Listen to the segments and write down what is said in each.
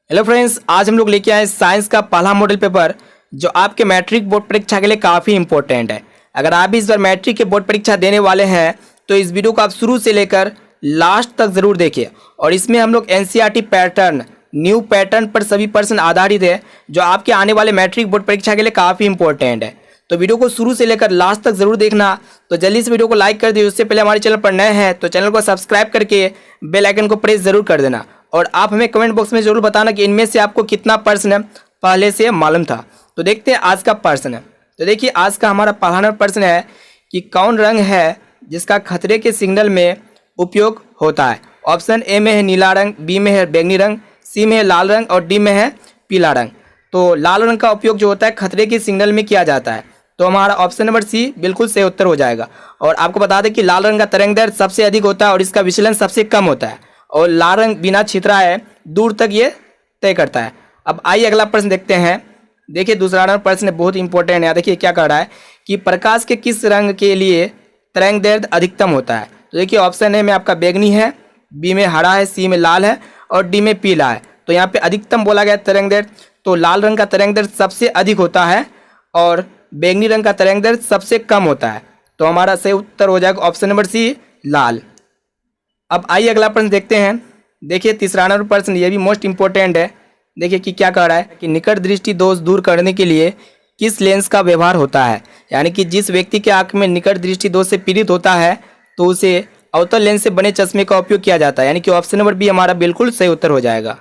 Hello friends, आज हम लोग लेके आए साइंस का पहला मॉडल पेपर जो आपके मैट्रिक बोर्ड परीक्षा के लिए काफ़ी इंपॉर्टेंट है। अगर आप इस बार मैट्रिक के बोर्ड परीक्षा देने वाले हैं तो इस वीडियो को आप शुरू से लेकर लास्ट तक ज़रूर देखिए। और इसमें हम लोग एनसीईआरटी पैटर्न, न्यू पैटर्न पर सभी प्रश्न आधारित है जो आपके आने वाले मैट्रिक बोर्ड परीक्षा के लिए काफ़ी इंपॉर्टेंट है। तो वीडियो को शुरू से लेकर लास्ट तक जरूर देखना। तो जल्दी से वीडियो को लाइक कर दिए। उससे पहले हमारे चैनल पर नए हैं तो चैनल को सब्सक्राइब करके बेल आइकन को प्रेस जरूर कर देना। और आप हमें कमेंट बॉक्स में जरूर बताना कि इनमें से आपको कितना प्रश्न पहले से मालूम था। तो देखते हैं आज का प्रश्न। तो देखिए आज का हमारा पहला प्रश्न है कि कौन रंग है जिसका खतरे के सिग्नल में उपयोग होता है। ऑप्शन ए में है नीला रंग, बी में है बैंगनी रंग, सी में है लाल रंग और डी में है पीला रंग। तो लाल रंग का उपयोग जो होता है खतरे के सिग्नल में किया जाता है। तो हमारा ऑप्शन नंबर सी बिल्कुल सही उत्तर हो जाएगा। और आपको बता दें कि लाल रंग का तरंग दैर्ध्य सबसे अधिक होता है और इसका विचलन सबसे कम होता है। और लाल रंग बिना छितराए दूर तक ये तय करता है। अब आइए अगला प्रश्न देखते हैं। देखिए दूसरा प्रश्न बहुत इंपॉर्टेंट है। देखिए क्या कह रहा है कि प्रकाश के किस रंग के लिए तरंग दैर्ध्य अधिकतम होता है। तो देखिए ऑप्शन ए में आपका बैंगनी है, बी में हरा है, सी में लाल है और डी में पीला है। तो यहाँ पे अधिकतम बोला गया तरंग दैर्ध्य, तो लाल रंग का तरंग दैर्ध्य सबसे अधिक होता है और बैंगनी रंग का तरंग दैर्ध्य सबसे कम होता है। तो हमारा सही उत्तर हो जाएगा ऑप्शन नंबर सी, लाल। अब आइए अगला प्रश्न देखते हैं। देखिए तीसरा नंबर प्रश्न, ये भी मोस्ट इंपॉर्टेंट है। देखिए कि क्या कह रहा है कि निकट दृष्टि दोष दूर करने के लिए किस लेंस का व्यवहार होता है। यानी कि जिस व्यक्ति के आंख में निकट दृष्टि दोष से पीड़ित होता है तो उसे अवतल लेंस से बने चश्मे का उपयोग किया जाता है। यानी कि ऑप्शन नंबर बी हमारा बिल्कुल सही उत्तर हो जाएगा।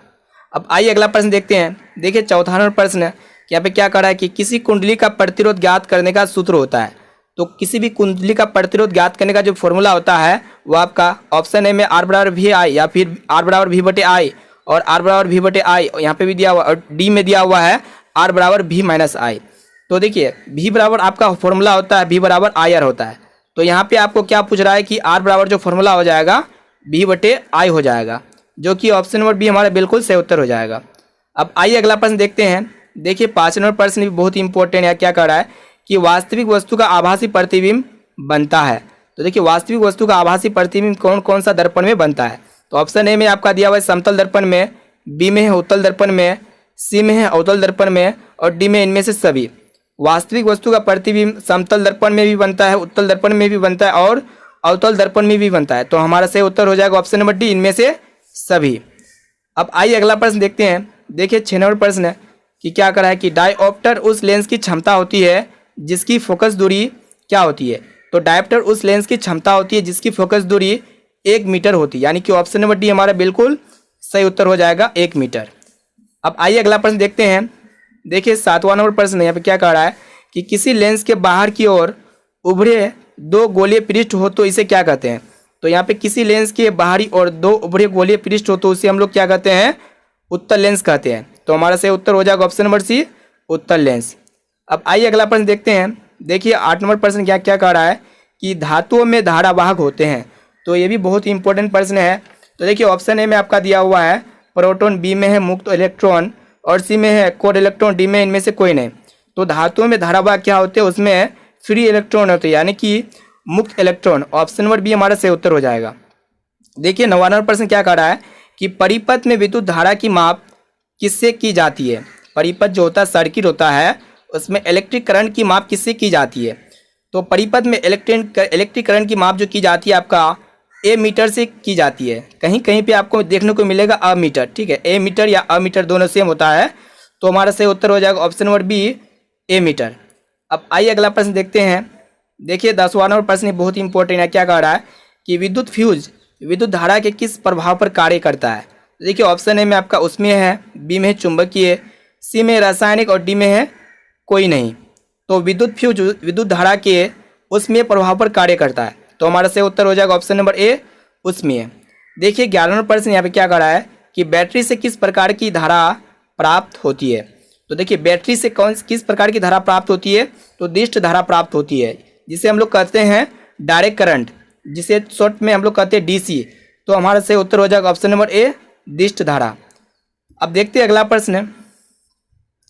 अब आइए अगला प्रश्न देखते हैं। देखिए चौथा नंबर प्रश्न, यहाँ पे क्या कह रहा है कि किसी कुंडली का प्रतिरोध ज्ञात करने का सूत्र होता है। तो किसी भी कुंडली का प्रतिरोध ज्ञात करने का जो फॉर्मूला होता है वो आपका ऑप्शन ए में आर बराबर वी आई या फिर आर बराबर वी बटे आई और आर बराबर वी बटे आई यहाँ पे भी दिया हुआ और डी में दिया हुआ है आर बराबर वी माइनस आई। तो देखिए वी बराबर आपका फॉर्मूला होता है वी बराबर आई आर होता है। तो यहाँ पे आपको क्या पूछ रहा है कि आर बराबर जो फॉर्मूला हो जाएगा वी बटे आई हो जाएगा, जो कि ऑप्शन नंबर बी हमारा बिल्कुल सही उत्तर हो जाएगा। अब आइए अगला प्रश्न देखते हैं। देखिए 5 नंबर प्रश्न भी बहुत इंपॉर्टेंट है। क्या कह रहा है कि वास्तविक वस्तु का आभासी प्रतिबिंब बनता है। तो देखिए वास्तविक वस्तु का आभासी प्रतिबिंब कौन कौन सा दर्पण में बनता है। तो ऑप्शन ए में आपका दिया हुआ है समतल दर्पण में, बी में है उत्तल दर्पण में, सी में है अवतल दर्पण में और डी में इनमें से सभी। वास्तविक वस्तु का प्रतिबिंब समतल दर्पण में भी बनता है, उत्तल दर्पण में भी बनता है और अवतल दर्पण में भी बनता है। तो हमारा सही उत्तर हो जाएगा ऑप्शन नंबर डी, इनमें से सभी। अब आइए अगला प्रश्न देखते हैं। देखिए 6 नंबर प्रश्न है कि क्या करा है कि डायऑप्टर उस लेंस की क्षमता होती है जिसकी फोकस दूरी क्या होती है। तो डायऑप्टर उस लेंस की क्षमता होती है जिसकी फोकस दूरी 1 मीटर होती है। यानी कि ऑप्शन नंबर डी हमारा बिल्कुल सही उत्तर हो जाएगा 1 मीटर। अब आइए अगला प्रश्न देखते हैं। देखिए 7वां नंबर प्रश्न यहाँ पे क्या कह रहा है कि किसी लेंस के बाहर की ओर उभरे 2 गोलीय पृष्ठ हो तो इसे क्या कहते हैं। तो यहाँ पे किसी लेंस के बाहरी ओर 2 उभरे गोलीय पृष्ठ हो तो उसे हम लोग क्या कहते हैं, उत्तल लेंस कहते हैं। तो हमारा सही उत्तर हो जाएगा ऑप्शन नंबर सी, उत्तल लेंस। अब आइए अगला प्रश्न देखते हैं। देखिए 8 नंबर प्रश्न क्या क्या कह रहा है कि धातुओं में धारावाहक होते हैं। तो ये भी बहुत ही इंपॉर्टेंट प्रश्न है। तो देखिए ऑप्शन ए में आपका दिया हुआ है प्रोटॉन, बी में है मुक्त इलेक्ट्रॉन और सी में है कोड इलेक्ट्रॉन, डी में इनमें से कोई नहीं। तो धातुओं में धारावाहक क्या होते हैं, उसमें फ्री इलेक्ट्रॉन होते हैं यानी कि मुक्त इलेक्ट्रॉन। ऑप्शन नंबर बी हमारा सही उत्तर हो जाएगा। देखिए 9वां नंबर प्रश्न क्या कह रहा है कि परिपथ में विद्युत धारा की माप किससे की जाती है। परिपथ जो होता है सर्किट होता है उसमें इलेक्ट्रिक करंट की माप किससे की जाती है। तो परिपथ में इलेक्ट्रिक करंट की माप जो की जाती है आपका ए मीटर से की जाती है। कहीं कहीं पे आपको देखने को मिलेगा अमीटर, ठीक है, ए मीटर या अमीटर दोनों सेम होता है। तो हमारा सही उत्तर हो जाएगा ऑप्शन नंबर बी, ए मीटर। अब आइए अगला प्रश्न देखते हैं। देखिए 10वां नंबर प्रश्न बहुत ही इंपॉर्टेंट है। क्या कह रहा है कि विद्युत फ्यूज विद्युत धारा के किस प्रभाव पर कार्य करता है। देखिए ऑप्शन ए में आपका उसमें है, बी में चुंबकीय, सी में रासायनिक और डी में है कोई नहीं। तो विद्युत फ्यूज विद्युत धारा के उसमें प्रभाव पर कार्य करता है। तो हमारा सही उत्तर हो जाएगा ऑप्शन नंबर ए, उसमें। देखिए 11वां नंबर प्रश्न यहाँ पे क्या कह रहा है कि बैटरी से किस प्रकार की धारा प्राप्त होती है। तो देखिए बैटरी से किस प्रकार की धारा प्राप्त होती है, तो दिष्ट धारा प्राप्त होती है जिसे हम लोग कहते हैं डायरेक्ट करंट, जिसे शॉर्ट में हम लोग कहते हैं डीसी। तो हमारा सही उत्तर हो जाएगा ऑप्शन नंबर ए, दिष्ट धारा। अब देखते हैं अगला प्रश्न।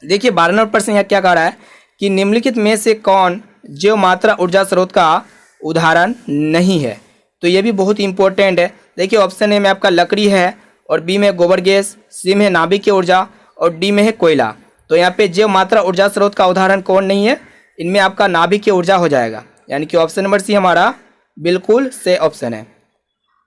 देखिए 12 नंबर प्रश्न यहाँ क्या कह रहा है कि निम्नलिखित में से कौन जैव मात्रा ऊर्जा स्रोत का उदाहरण नहीं है। तो ये भी बहुत इंपॉर्टेंट है। देखिए ऑप्शन ए में आपका लकड़ी है और बी में गोबर गैस, सी में नाभिकीय ऊर्जा और डी में है कोयला। तो यहाँ पे जैव मात्रा ऊर्जा स्रोत का उदाहरण कौन नहीं है, इनमें आपका नाभिकीय ऊर्जा हो जाएगा, यानी कि ऑप्शन नंबर सी हमारा बिल्कुल सही ऑप्शन है।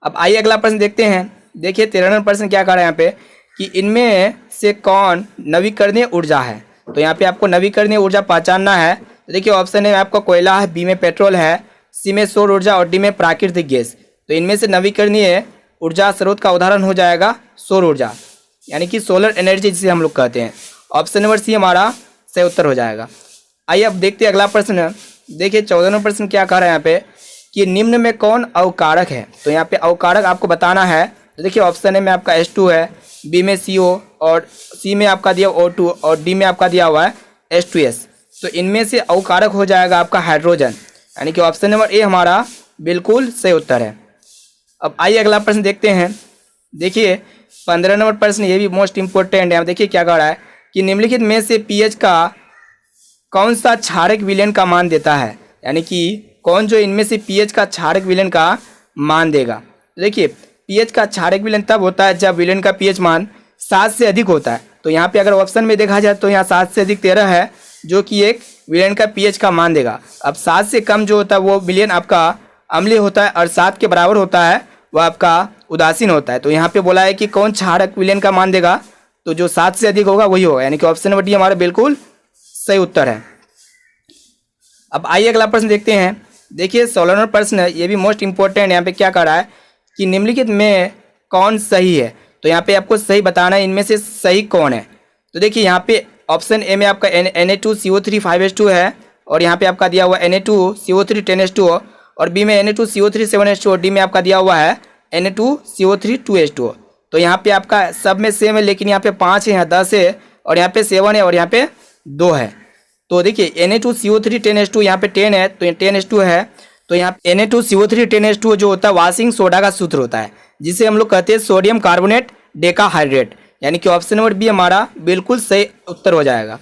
अब आइए अगला प्रश्न देखते हैं। देखिए 93 प्रश्न क्या कह रहा है यहाँ पे कि इनमें से कौन नवीकरणीय ऊर्जा है। तो यहाँ पे आपको नवीकरणीय ऊर्जा पहचानना है। तो देखिए ऑप्शन ए में आपका कोयला है, बी में पेट्रोल है, सी में सौर ऊर्जा और डी में प्राकृतिक गैस। तो इनमें से नवीकरणीय ऊर्जा स्रोत का उदाहरण हो जाएगा सौर ऊर्जा, यानी कि सोलर एनर्जी जिसे हम लोग कहते हैं। ऑप्शन नंबर सी हमारा सही उत्तर हो जाएगा। आइए अब देखते हैं अगला प्रश्न। देखिए 14वां प्रश्न क्या कह रहा है यहाँ पे कि निम्न में कौन अवकारक है। तो यहाँ पे अवकारक आपको बताना है। तो देखिए ऑप्शन ए में आपका H2 है, बी में CO और सी में आपका दिया O2 और डी में आपका दिया हुआ है H2S। तो इनमें से अवकारक हो जाएगा आपका हाइड्रोजन, यानी कि ऑप्शन नंबर ए हमारा बिल्कुल सही उत्तर है। अब आइए अगला प्रश्न देखते हैं। देखिए 15 नंबर प्रश्न, ये भी मोस्ट इंपॉर्टेंट है। अब देखिए क्या कह रहा है कि निम्नलिखित में से पीएच का कौन सा क्षारक विलयन का मान देता है, यानी कि कौन जो इनमें से पीएच का क्षारक विलयन का मान देगा। देखिए पीएच का क्षारक विलयन तब होता है जब विलयन का पीएच मान 7 से अधिक होता है। तो यहाँ पे अगर ऑप्शन में देखा जाए तो यहाँ 7 से अधिक 13 है, जो कि एक विलयन का पीएच का मान देगा। अब 7 से कम जो होता है वो विलयन आपका अम्लीय होता है और 7 के बराबर होता है वह आपका उदासीन होता है। तो यहाँ पे बोला है कि कौन क्षारक विलयन का मान देगा, तो जो 7 से अधिक होगा वही होगा, यानी कि ऑप्शन नंबर डी हमारा बिल्कुल सही उत्तर है। अब आइए अगला प्रश्न देखते हैं। देखिए 16वां प्रश्न है, ये भी मोस्ट इंपॉर्टेंट है। यहाँ पे क्या कह रहा है कि निम्नलिखित में कौन सही है। तो यहाँ पे आपको सही बताना है इनमें से सही कौन है। तो देखिए यहाँ पे ऑप्शन ए में आपका Na2CO3 5H2 है और यहाँ पे आपका दिया हुआ Na2CO3 10H2 और बी में Na2CO3 7H2 और डी में आपका दिया हुआ है Na2CO3 2H2। तो यहाँ पे आपका सब में सेम है, लेकिन यहाँ पे 5 है, यहाँ 10 है और यहाँ पे 7 है और यहाँ पे 2 है। तो देखिए Na2CO3 10H2 यहाँ पे 10 है तो 10H2 है। तो यहाँ Na2CO3 10H2 जो होता है वाशिंग सोडा का सूत्र होता है, जिसे हम लोग कहते हैं सोडियम कार्बोनेट डेकाहाइड्रेट, यानी कि ऑप्शन नंबर बी हमारा बिल्कुल सही उत्तर हो जाएगा।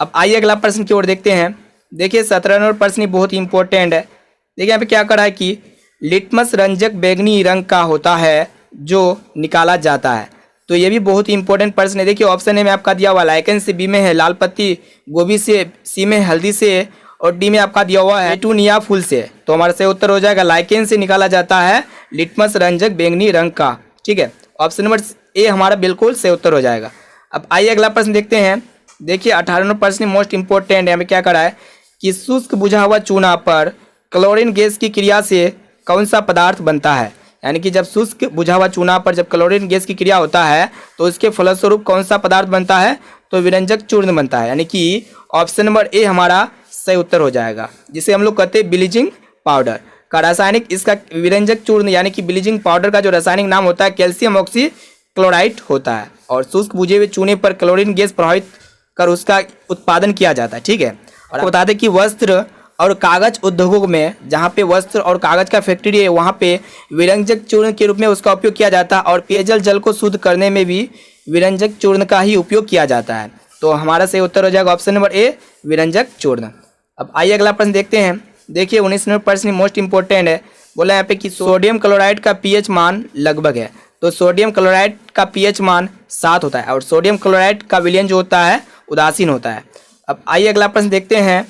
अब आइए अगला प्रश्न की ओर देखते हैं। देखिए 17वां नंबर प्रश्न बहुत ही इंपॉर्टेंट है। देखिए यहाँ पे क्या करा है कि लिटमस रंजक बैंगनी रंग का होता है जो निकाला जाता है। तो ये भी बहुत ही इंपॉर्टेंट प्रश्न है। देखिए ऑप्शन ए में आपका दिया हुआ लाइकन से, बी में है लाल पत्ती गोभी से, सी में हल्दी से और डी में आपका दिया हुआ है पेटूनिया फूल से। तो हमारा सही उत्तर हो जाएगा लाइकेन से निकाला जाता है लिटमस रंजक बैंगनी रंग का। ठीक है, ऑप्शन नंबर ए हमारा बिल्कुल सही उत्तर हो जाएगा। अब आइए अगला प्रश्न देखते हैं। देखिए 18वां प्रश्न मोस्ट इंपॉर्टेंट है। हमें क्या करा है कि शुष्क बुझा हुआ चूना पर क्लोरीन गैस की क्रिया से कौन सा पदार्थ बनता है, यानी कि जब शुष्क बुझा हुआ चूना पर जब क्लोरीन गैस की क्रिया होता है तो इसके फलस्वरूप कौन सा पदार्थ बनता है, तो विरंजक चूर्ण बनता है, यानी कि ऑप्शन नंबर ए हमारा सही उत्तर हो जाएगा, जिसे हम लोग कहते हैं ब्लीचिंग पाउडर का रासायनिक। इसका विरंजक चूर्ण यानी कि ब्लीचिंग पाउडर का जो रासायनिक नाम होता है कैल्शियम ऑक्सी क्लोराइड होता है और शुष्क बुझे हुए चूने पर क्लोरीन गैस प्रभावित कर उसका उत्पादन किया जाता है। ठीक है, और आपको बता दें कि वस्त्र और कागज उद्योगों में, जहाँ पे वस्त्र और कागज का फैक्ट्री है, वहाँ पे विरंजक चूर्ण के रूप में उसका उपयोग किया जाता है और पेयजल जल को शुद्ध करने में भी विरंजक चूर्ण का ही उपयोग किया जाता है। तो हमारा सही उत्तर हो जाएगा ऑप्शन नंबर ए विरंजक चूर्ण। अब आइए अगला प्रश्न देखते हैं। देखिए 19 नंबर प्रश्न मोस्ट इंपॉर्टेंट है। बोला यहाँ पे कि सोडियम क्लोराइड का पीएच मान लगभग है। तो सोडियम क्लोराइड का पीएच मान 7 होता है और सोडियम क्लोराइड का विलयन जो होता है उदासीन होता है। अब आइए अगला प्रश्न देखते हैं।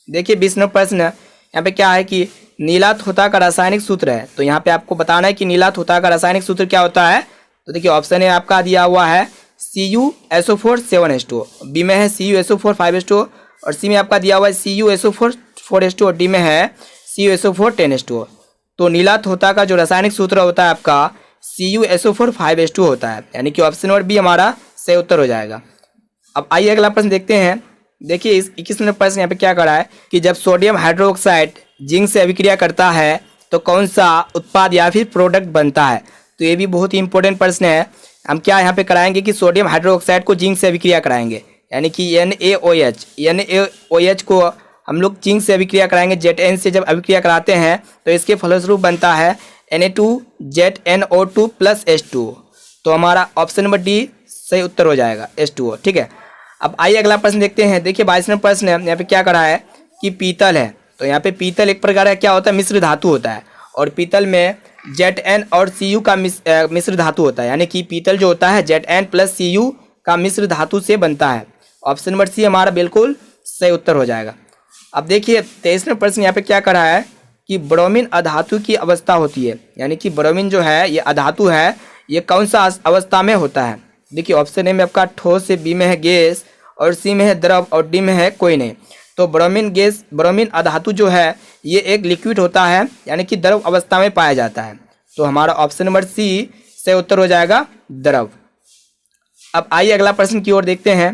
देखिए 20 नंबर प्रश्न यहाँ पे क्या है कि नीला थोथा का रासायनिक सूत्र है। तो यहाँ पे आपको बताना है कि नीला थोथा का रासायनिक सूत्र क्या होता है। तो देखिए ऑप्शन ए आपका दिया हुआ है CuSO4 7H2, बी में है CuSO4 5H2 और सी में आपका दिया हुआ है CuSO4 4H2 और डी में है CuSO4 10H2। तो नीला थोथा का जो रासायनिक सूत्र होता है आपका CuSO4 5H2 होता है, यानी कि ऑप्शन नंबर बी हमारा सही उत्तर हो जाएगा। अब आइए अगला प्रश्न देखते हैं। देखिए इस 21 नंबर प्रश्न यहाँ पे क्या करा है कि जब सोडियम हाइड्रोक्साइड जिंक से अभिक्रिया करता है तो कौन सा उत्पाद या फिर प्रोडक्ट बनता है। तो ये भी बहुत ही इंपॉर्टेंट प्रश्न है। हम क्या यहाँ पे कराएंगे कि सोडियम हाइड्रोक्साइड को जिंक से अभिक्रिया कराएंगे, यानी कि NaOH को हम लोग जिंक से अभिक्रिया कराएंगे। ZN से जब अभिक्रिया कराते हैं तो इसके फलस्वरूप बनता है Na2ZNO2 + H2। तो हमारा ऑप्शन नंबर डी सही उत्तर हो जाएगा H2O। ठीक है, अब आइए अगला प्रश्न देखते हैं। देखिए 22 नंबर प्रश्न है। यहाँ पे क्या करा है कि पीतल है। तो यहाँ पे पीतल एक प्रकार का क्या होता है, मिश्र धातु होता है और पीतल में Zn और Cu का मिश्र धातु होता है, यानी कि पीतल जो होता है Zn प्लस Cu का मिश्र धातु से बनता है। ऑप्शन नंबर सी हमारा बिल्कुल सही उत्तर हो जाएगा। अब देखिए 23वें प्रश्न यहाँ पे क्या करा है कि ब्रोमीन अधातु की अवस्था होती है, यानी कि ब्रोमीन जो है ये अधातु है, ये कौन सा अवस्था में होता है। देखिए ऑप्शन ए में आपका ठोस है, बी में है गैस और सी में है द्रव और डी में है कोई नहीं। तो ब्रोमीन अधातु जो है ये एक लिक्विड होता है, यानी कि द्रव अवस्था में पाया जाता है। तो हमारा ऑप्शन नंबर सी से उत्तर हो जाएगा द्रव। अब आइए अगला प्रश्न की ओर देखते हैं।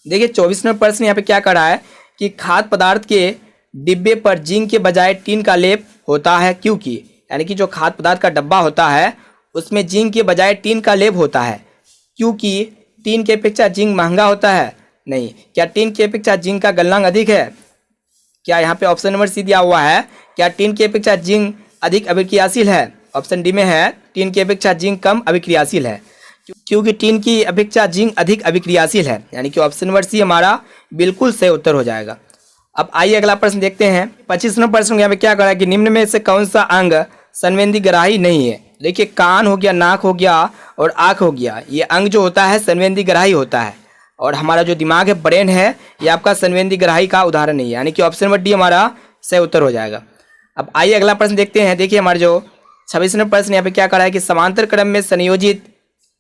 देखिए 24वें प्रश्न यहाँ पे क्या कर रहा है कि खाद्य पदार्थ के डिब्बे पर जिंक के बजाय टीन का लेप होता है क्योंकि, यानी कि जो खाद्य पदार्थ का डब्बा होता है उसमें जिंक के बजाय टीन का लेप होता है क्योंकि टीन के अपेक्षा जिंक महंगा होता है। नहीं, क्या टीन की अपेक्षा जिंक का गलनांक अधिक है? क्या यहाँ पे ऑप्शन नंबर सी दिया हुआ है, क्या टीन की अपेक्षा जिंक अधिक अभिक्रियाशील है? ऑप्शन डी में है टीन की अपेक्षा जिंक कम अभिक्रियाशील है, क्योंकि टीन की अपेक्षा जिंक अधिक अभिक्रियाशील है, यानी कि ऑप्शन नंबर सी हमारा बिल्कुल सही उत्तर हो जाएगा। अब आइए अगला प्रश्न देखते हैं। 25वें प्रश्न यहाँ पे क्या करा है कि निम्न में से कौन सा अंग संवेदीग्राही नहीं है। देखिए कान हो गया, नाक हो गया और आँख हो गया, ये अंग जो होता है संवेदीग्राही होता है। और हमारा जो दिमाग है, ब्रेन है, ये आपका संवेदीग्राही का उदाहरण नहीं है, यानी कि ऑप्शन नंबर डी हमारा सही उत्तर हो जाएगा। अब आइए अगला प्रश्न देखते हैं। देखिए हमारे जो 26वें प्रश्न यहाँ पे क्या करा है कि समांतर क्रम में संयोजित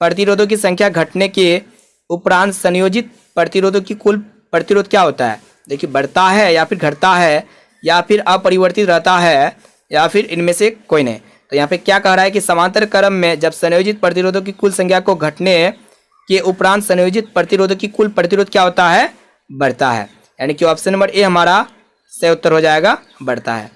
प्रतिरोधों की संख्या घटने के उपरांत संयोजित प्रतिरोधों की कुल प्रतिरोध क्या होता है। देखिए बढ़ता है या फिर घटता है या फिर अपरिवर्तित रहता है या फिर इनमें से कोई नहीं। तो यहाँ पे क्या कह रहा है कि समांतर क्रम में जब संयोजित प्रतिरोधों की कुल संख्या को घटने के उपरांत संयोजित प्रतिरोधों की कुल प्रतिरोध क्या होता है, बढ़ता है, यानी कि ऑप्शन नंबर ए हमारा सही उत्तर हो जाएगा, बढ़ता है।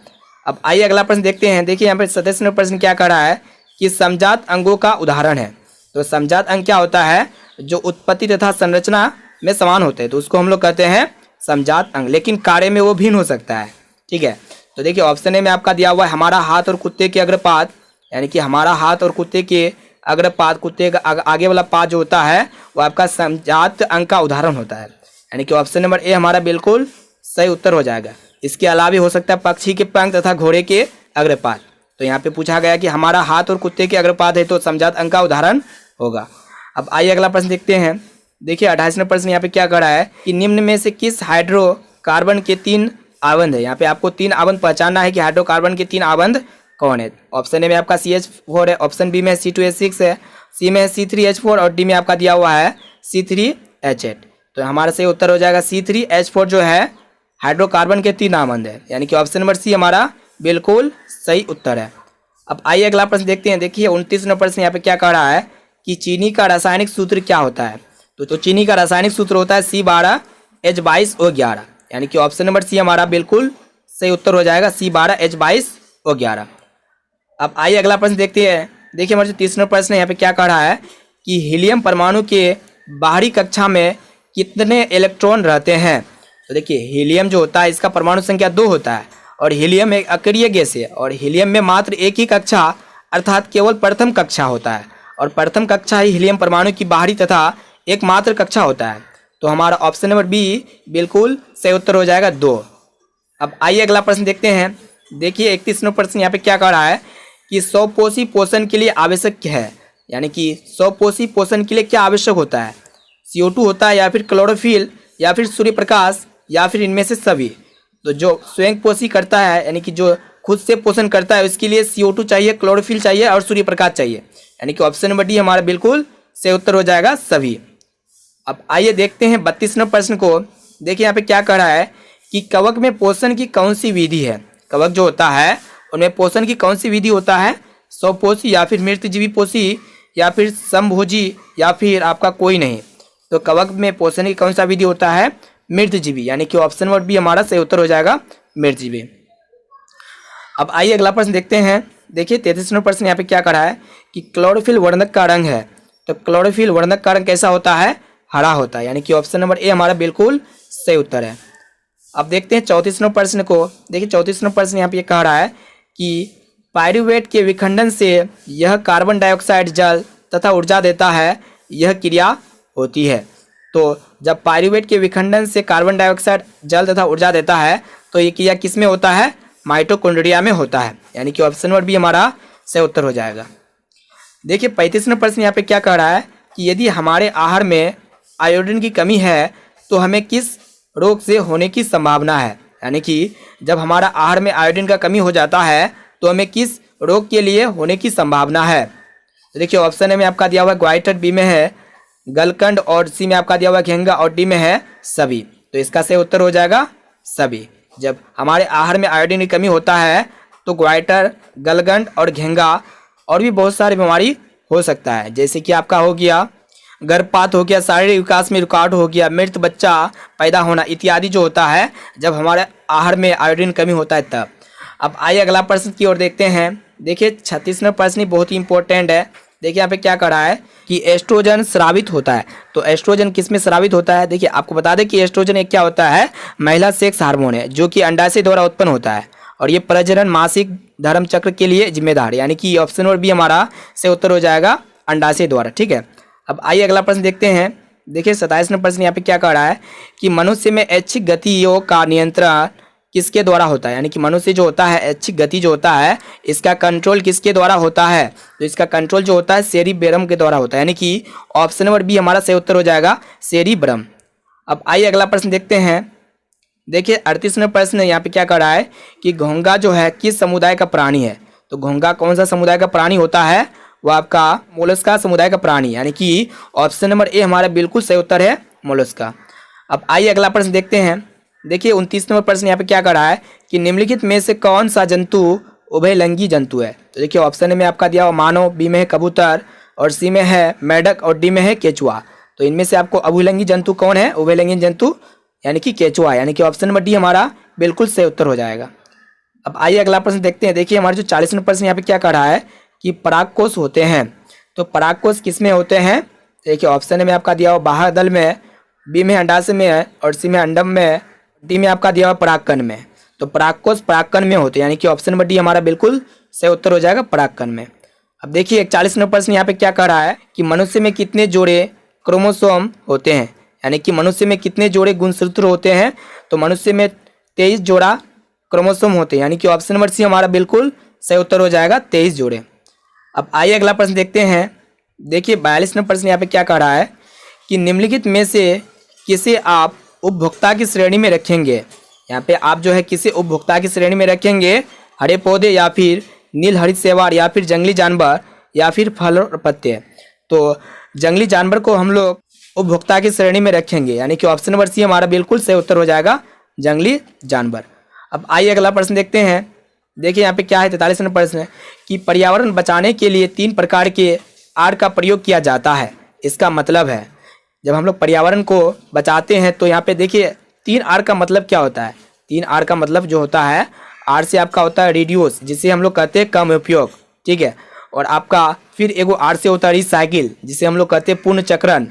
अब आइए अगला प्रश्न देखते हैं। देखिए यहाँ पे 27वां प्रश्न क्या कह रहा है कि समजात अंगों का उदाहरण है। तो समजात अंग क्या होता है, जो उत्पत्ति तथा संरचना में समान होते हैं, तो उसको हम लोग कहते हैं समजात अंग, लेकिन कार्य में वो भिन्न हो सकता है। ठीक है, तो देखिए ऑप्शन ए में आपका दिया हुआ है हमारा हाथ और कुत्ते के अग्रपाद, यानी कि हमारा हाथ और कुत्ते के अग्रपाद, कुत्ते का आगे वाला पाद जो होता है वो आपका समजात अंग का उदाहरण होता है, यानी कि ऑप्शन नंबर ए हमारा बिल्कुल सही उत्तर हो जाएगा। इसके अलावा भी हो सकता है पक्षी के पंख तथा घोड़े के अग्रपाद। तो यहाँ पे पूछा गया कि हमारा हाथ और कुत्ते के अग्रपाद है, तो समजात अंग का उदाहरण होगा। अब आइए अगला प्रश्न देखते हैं। देखिए 28वां प्रश्न यहाँ पे क्या कर रहा है कि निम्न में से किस हाइड्रोकार्बन के 3 आबंध है। यहाँ पे आपको 3 आबंध पहचानना है कि हाइड्रोकार्बन के 3 आबंध कौन है। ऑप्शन ए में आपका CH4 है, ऑप्शन बी में C2H6 है, सी में C3H4 और डी में आपका दिया हुआ है C3H8। तो हमारा सही उत्तर हो जाएगा C3H4 जो है हाइड्रोकार्बन के 3 आबंध है, यानी कि ऑप्शन नंबर सी हमारा बिल्कुल सही उत्तर है। अब आइए अगला प्रश्न देखते हैं। देखिए 29वां प्रश्न यहाँ पे क्या कह रहा है कि चीनी का रासायनिक सूत्र क्या होता है। तो चीनी का रासायनिक सूत्र होता है C12H22O11, यानी कि ऑप्शन नंबर सी हमारा बिल्कुल सही उत्तर हो जाएगा C12H22O11। अब आइए अगला प्रश्न देखते हैं। देखिए हमारे 30वां प्रश्न यहाँ पे क्या कह रहा है कि हीलियम परमाणु के बाहरी कक्षा में कितने इलेक्ट्रॉन रहते हैं। तो देखिए हीलियम जो होता है इसका परमाणु संख्या 2 होता है और हीलियम एक अक्रिय गैस है और हीलियम में मात्र एक ही कक्षा अर्थात केवल प्रथम कक्षा होता है और प्रथम कक्षा ही हीलियम परमाणु की बाहरी तथा एकमात्र कक्षा होता है। तो हमारा ऑप्शन नंबर बी बिल्कुल सही उत्तर हो जाएगा 2। अब आइए अगला प्रश्न देखते हैं। देखिए 31वां प्रश्न यहाँ पे क्या कह रहा है कि स्वपोषी पोषण के लिए आवश्यक है, यानी कि स्वपोषी पोषण के लिए क्या आवश्यक होता है। CO2 होता है या फिर क्लोरोफिल या फिर सूर्य प्रकाश या फिर इनमें से सभी। तो जो स्वयं पोषी करता है यानी कि जो खुद से पोषण करता है उसके लिए CO2 चाहिए, क्लोरोफिल चाहिए और सूर्य प्रकाश चाहिए, यानी कि ऑप्शन नंबर डी हमारा बिल्कुल सही उत्तर हो जाएगा सभी। अब आइए देखते हैं 32वें प्रश्न को। देखिए यहाँ पे क्या कह रहा है कि कवक में पोषण की कौन सी विधि है। कवक जो होता है उनमें पोषण की कौन सी विधि होता है, स्वपोषी या फिर मृतजीवी पोषी या फिर समभोजी या फिर आपका कोई नहीं। तो कवक में पोषण की कौन सा विधि होता है, मृतजीवी, यानी कि ऑप्शन नंबर बी हमारा सही उत्तर हो जाएगा मृतजीवी। अब आइए अगला प्रश्न देखते हैं। देखिए 33वां प्रश्न यहाँ पे क्या करा है कि क्लोरोफिल वर्णक का रंग है। तो क्लोरोफिल वर्णक का रंग कैसा होता है, हरा होता है, यानी कि ऑप्शन नंबर ए हमारा बिल्कुल सही उत्तर है। अब देखते हैं 34वां प्रश्न को। देखिए 34वां प्रश्न यहाँ पे कह रहा है कि पायरुवेट के विखंडन से यह कार्बन डाइऑक्साइड जल तथा ऊर्जा देता है, यह क्रिया होती है। तो जब पायरुवेट के विखंडन से कार्बन डाइऑक्साइड जल तथा ऊर्जा देता है तो ये क्रिया किस में होता है, माइटोकॉन्ड्रिया में होता है, यानी कि ऑप्शन नंबर बी हमारा सही उत्तर हो जाएगा। देखिए 35वां प्रश्न यहाँ पे क्या कह रहा है कि यदि हमारे आहार में आयोडीन की कमी है तो हमें किस रोग से होने की संभावना है। यानी कि जब हमारा आहार में आयोडीन का कमी हो जाता है तो हमें किस रोग के लिए होने की संभावना है। तो देखिए ऑप्शन ए में आपका दिया हुआ ग्वाइटर, बी में है गलकंड और सी में आपका दिया हुआ घेंगा और डी में है सभी। तो इसका सही उत्तर हो जाएगा सभी। जब हमारे आहार में आयोडीन की कमी होता है तो ग्वाइटर, गलगंड और घेंगा और भी बहुत सारी बीमारी हो सकता है, जैसे कि आपका हो गया गर्भपात हो गया, शारीरिक विकास में रुकावट हो गया, मृत बच्चा पैदा होना इत्यादि जो होता है जब हमारे आहार में आयोडीन कमी होता है तब। अब आइए अगला प्रश्न की ओर देखते हैं। देखिए 36वां प्रश्न बहुत ही इंपॉर्टेंट है। देखिए यहाँ पे क्या कर रहा है कि एस्ट्रोजन स्रावित होता है। तो एस्ट्रोजन किस में स्रावित होता है। देखिए आपको बता दें कि एस्ट्रोजन एक क्या होता है, महिला सेक्स हार्मोन है जो कि अंडाशय द्वारा उत्पन्न होता है और ये प्रजनन मासिक धर्म चक्र के लिए जिम्मेदार है। यानी कि ऑप्शन और बी हमारा सही उत्तर हो जाएगा अंडाशय द्वारा। ठीक है, अब आइए अगला प्रश्न देखते हैं। देखिए 27वां प्रश्न यहाँ पे क्या कह रहा है कि मनुष्य में ऐच्छिक गतियों का नियंत्रण किसके द्वारा होता है। यानी कि मनुष्य जो होता है ऐच्छिक गति जो होता है इसका कंट्रोल किसके द्वारा होता है। तो इसका कंट्रोल जो होता है सेरिब्रम के द्वारा होता है। यानी कि ऑप्शन नंबर बी हमारा सही उत्तर हो जाएगा सेरिब्रम। अब आइए अगला प्रश्न देखते हैं। देखिए 38वां प्रश्न यहाँ पे क्या कह रहा है कि घोंघा जो है किस समुदाय का प्राणी है। तो घोंघा कौन सा समुदाय का प्राणी होता है, वो आपका मोलस्का समुदाय का प्राणी। यानी कि ऑप्शन नंबर ए हमारा बिल्कुल सही उत्तर है मोलस्का। अब आइए अगला प्रश्न देखते हैं। देखिए 29वां प्रश्न यहाँ पे क्या कर रहा है कि निम्नलिखित में से कौन सा जंतु उभयलिंगी जंतु है। तो देखिए ऑप्शन में आपका दिया हुआ मानव, बी में है कबूतर और सी में है मेढक और डी में है केचुआ। तो इनमें से आपको उभयलिंगी जंतु कौन है, उभयलिंगी जंतु यानी कि केचुआ। यानी कि ऑप्शन नंबर डी हमारा बिल्कुल सही उत्तर हो जाएगा। अब आइए अगला प्रश्न देखते हैं। देखिए हमारे जो 40वां प्रश्न यहाँ पे क्या कर रहा है कि परागकोश होते हैं। तो परागकोश किस में होते हैं। देखिए ऑप्शन में आपका दिया हुआ बाह्य दल में, बी में अंडाशय में है और सी में अंडम में, डी में आपका दिया हुआ परागकण में। तो परागकोश परागकण में होते हैं। यानी कि ऑप्शन नंबर डी हमारा बिल्कुल सही उत्तर हो जाएगा परागकण में। अब देखिए 41वां प्रश्न यहाँ पे क्या कह रहा है कि मनुष्य में कितने जोड़े क्रोमोसोम होते हैं। यानी कि मनुष्य में कितने जोड़े गुणसूत्र होते हैं। तो मनुष्य में 23 जोड़ा क्रोमोसोम होते हैं। यानी कि ऑप्शन नंबर सी हमारा बिल्कुल सही उत्तर हो जाएगा 23 जोड़े। अब आइए अगला प्रश्न देखते हैं। देखिए 42वां प्रश्न यहाँ पे क्या कह रहा है कि निम्नलिखित में से किसे आप उपभोक्ता की श्रेणी में रखेंगे। यहाँ पे आप जो है किसे उपभोक्ता की श्रेणी में रखेंगे, हरे पौधे या फिर नील हरित शैवाल या फिर जंगली जानवर या फिर फल और पत्ते। तो जंगली जानवर को हम लोग उपभोक्ता की श्रेणी में रखेंगे। यानी कि ऑप्शन नंबर सी हमारा बिल्कुल सही उत्तर हो जाएगा जंगली जानवर। अब आइए अगला प्रश्न देखते हैं। देखिए यहाँ पे क्या है 43वां प्रश्न कि पर्यावरण बचाने के लिए 3 प्रकार के आर का प्रयोग किया जाता है। इसका मतलब है जब हम लोग पर्यावरण को बचाते हैं तो यहाँ पे देखिए 3 आर का मतलब क्या होता है। 3 आर का मतलब जो होता है, आर से आपका होता है रिड्यूस जिसे हम लोग कहते हैं कम उपयोग, ठीक है। और आपका फिर एगो आर से होता है रिसाइकिल जिसे हम लोग कहते हैं पुनः चक्रण।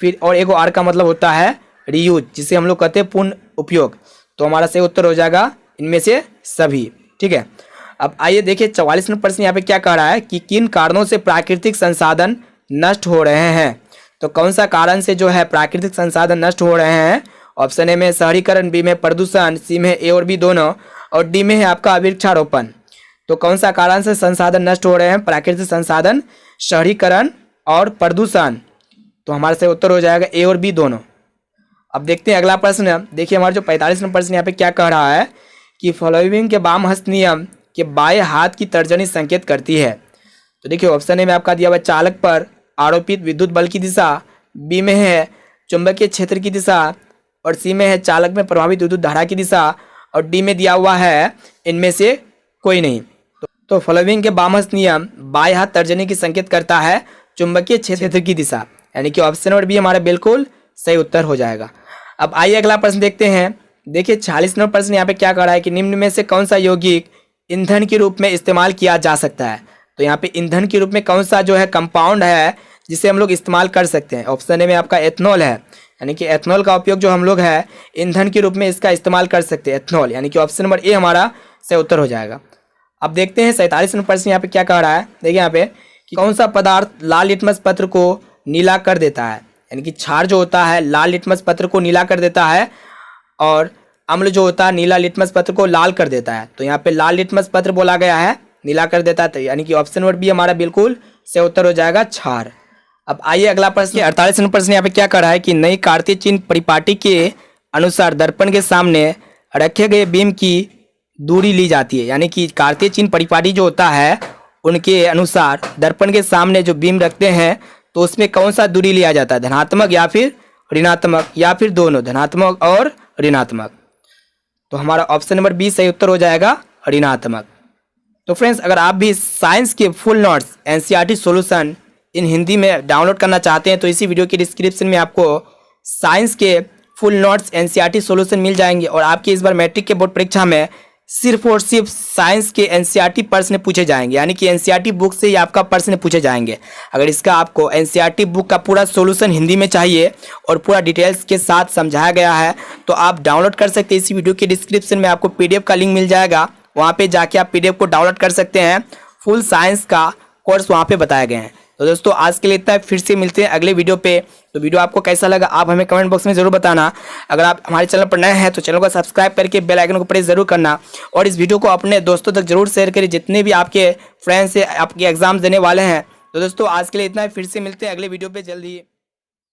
फिर और एगो आर का मतलब होता है रीयूज जिसे हम लोग कहते हैं पुनः उपयोग। तो हमारा सही उत्तर हो जाएगा इनमें से सभी, ठीक है। अब आइए देखिए 44वां प्रश्न यहाँ पे क्या कह रहा है कि किन कारणों से प्राकृतिक संसाधन नष्ट हो रहे हैं। तो कौन सा कारण से जो है प्राकृतिक संसाधन नष्ट हो रहे हैं। ऑप्शन ए में शहरीकरण, बी में प्रदूषण, सी में ए और बी दोनों और डी में है आपका वृक्षारोपण। तो कौन सा कारण से संसाधन नष्ट हो रहे हैं, प्राकृतिक संसाधन, शहरीकरण और प्रदूषण। तो हमारा सही उत्तर हो जाएगा ए और बी दोनों। अब देखते हैं अगला प्रश्न। देखिए हमारा जो 45वां प्रश्न यहाँ पे क्या कह रहा है कि फॉलोइंग के वाम हस्त नियम के बाएं हाथ की तर्जनी संकेत करती है। तो देखिए ऑप्शन ए में आपका दिया हुआ चालक पर आरोपित विद्युत बल की दिशा, बी में है चुंबकीय क्षेत्र की दिशा और सी में है चालक में प्रभावित विद्युत धारा की दिशा और डी में दिया हुआ है इनमें से कोई नहीं। तो फॉलोइंग के वाम हस्त नियम बाएं हाथ तर्जनी की संकेत करता है चुंबकीय क्षेत्र की दिशा। यानी कि ऑप्शन नंबर बी हमारा बिल्कुल सही उत्तर हो जाएगा। अब आइए अगला प्रश्न देखते हैं। देखिए 46वां प्रश्न यहाँ पे क्या कर रहा है कि निम्न में से कौन सा यौगिक ईंधन के रूप में इस्तेमाल किया जा सकता है। तो यहाँ पे ईंधन के रूप में कौन सा जो है कंपाउंड है जिसे हम लोग इस्तेमाल कर सकते हैं। ऑप्शन ए में आपका एथनॉल है। यानी कि एथनॉल का उपयोग जो हम लोग है ईंधन के रूप में इसका इस्तेमाल कर सकते हैं, एथनॉल। यानी कि ऑप्शन नंबर ए हमारा सही उत्तर हो जाएगा। अब देखते हैं 47वां प्रश्न यहाँ पे क्या कह रहा है। देखिए यहाँ पे कि कौन सा पदार्थ लाल लिटमस पत्र को नीला कर देता है। यानी कि क्षार जो होता है लाल लिटमस पत्र को नीला कर देता है और अम्ल जो होता है नीला लिटमस पत्र को लाल कर देता है। तो यहाँ पे लाल लिटमस पत्र बोला गया है नीला कर देता है, तो यानी कि ऑप्शन नंबर बी हमारा बिल्कुल सही उत्तर हो जाएगा क्षार। अब आइए अगला प्रश्न, 48 नंबर प्रश्न यहाँ पे क्या कर रहा है कि नई कार्तीय चिन्ह परिपाटी के अनुसार दर्पण के सामने रखे गए बीम की दूरी ली जाती है। यानी कि कार्तीय चिन्ह परिपाटी जो होता है उनके अनुसार दर्पण के सामने जो बीम रखते हैं तो उसमें कौन सा दूरी लिया जाता है, धनात्मक या फिर ऋणात्मक या फिर दोनों, धनात्मक और ऋणात्मक। तो हमारा ऑप्शन नंबर बी सही उत्तर हो जाएगा ऋणात्मक। तो फ्रेंड्स, अगर आप भी साइंस के full notes NCERT solution in Hindi में डाउनलोड करना चाहते हैं तो इसी वीडियो के डिस्क्रिप्शन में आपको साइंस के फुल नोट्स एनसीईआरटी सॉल्यूशन मिल जाएंगे। और आपके इस बार मैट्रिक के बोर्ड परीक्षा में सिर्फ और सिर्फ साइंस के एनसीईआरटी प्रश्न पूछे जाएंगे, यानी कि एनसीईआरटी बुक से ही आपका प्रश्न पूछे जाएंगे। अगर इसका आपको एनसीईआरटी बुक का पूरा सॉल्यूशन हिंदी में चाहिए और पूरा डिटेल्स के साथ समझाया गया है तो आप डाउनलोड कर सकते हैं। इसी वीडियो के डिस्क्रिप्शन में आपको पीडीएफ का लिंक मिल जाएगा, वहाँ पे जाके आप पीडीएफ को डाउनलोड कर सकते हैं। फुल साइंस का कोर्स वहाँ पे बताए गए हैं। तो दोस्तों आज के लिए इतना है, फिर से मिलते हैं अगले वीडियो पे। तो वीडियो आपको कैसा लगा आप हमें कमेंट बॉक्स में जरूर बताना। अगर आप हमारे चैनल पर नए हैं तो चैनल को सब्सक्राइब करके बेल आइकन को प्रेस जरूर करना और इस वीडियो को अपने दोस्तों तक जरूर शेयर करिए जितने भी आपके फ्रेंड्स से आपके एग्जाम देने वाले हैं। तो दोस्तों आज के लिए इतना है, फिर से मिलते हैं अगले वीडियो पे जल्दी।